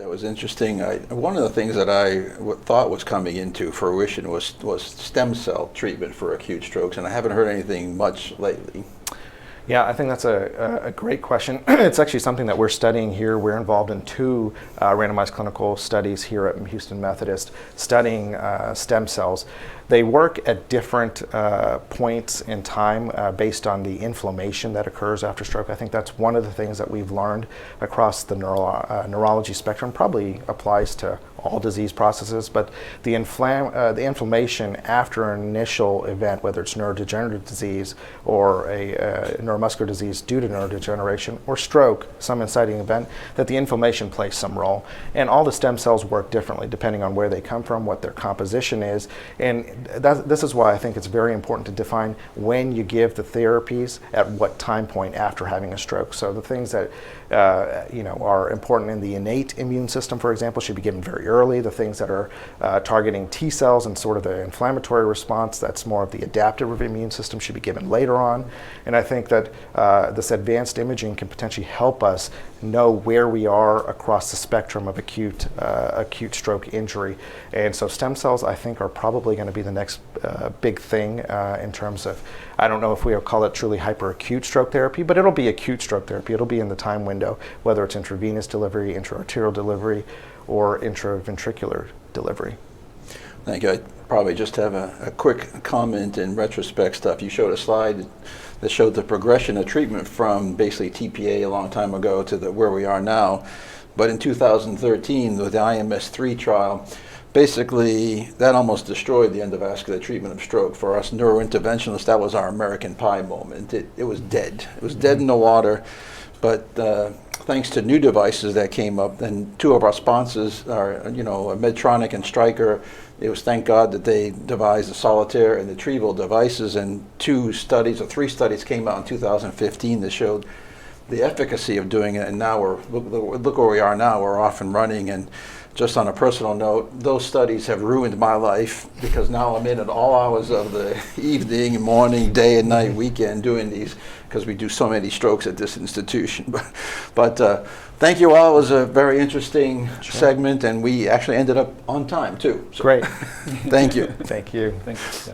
was interesting. One of the things that thought was coming into fruition was stem cell treatment for acute strokes, and I haven't heard anything much lately. Yeah, I think that's a great question. It's actually something that we're studying here. We're involved in two randomized clinical studies here at Houston Methodist studying stem cells. They work at different points in time based on the inflammation that occurs after stroke. I think that's one of the things that we've learned across the neurology spectrum, probably applies to all disease processes, but the inflammation after an initial event, whether it's neurodegenerative disease or a neuromuscular disease due to neurodegeneration or stroke, some inciting event, that the inflammation plays some role. And all the stem cells work differently depending on where they come from, what their composition is. And this is why I think it's very important to define when you give the therapies at what time point after having a stroke. So the things that are important in the innate immune system, for example, should be given very early. The things that are targeting T cells and sort of the inflammatory response, that's more of the adaptive immune system, should be given later on. And I think that this advanced imaging can potentially help us know where we are across the spectrum of acute stroke injury. And so stem cells, I think, are probably going to be the next big thing in terms of, I don't know if we'll call it truly hyperacute stroke therapy, but it'll be acute stroke therapy. It'll be in the time window, whether it's intravenous delivery, intraarterial delivery, or intraventricular delivery. Thank you. I probably just have a quick comment in retrospect stuff. You showed a slide that showed the progression of treatment from basically TPA a long time ago to where we are now. But in 2013, with the IMS-3 trial, basically that almost destroyed the endovascular treatment of stroke. For us neurointerventionists, that was our American Pie moment. It was dead. It was dead in the water. But thanks to new devices that came up, and two of our sponsors are, Medtronic and Stryker, it was thank God that they devised the Solitaire and the Trevo devices, and 3 studies came out in 2015 that showed the efficacy of doing it, and now look where we are now. We're off and running. And just on a personal note, those studies have ruined my life, because now I'm in at all hours of the evening, morning, day and night, weekend doing these, because we do so many strokes at this institution. But thank you all. It was a very interesting segment, and we actually ended up on time too. So. Great. Thank you. Thank you. Thank you. Yeah.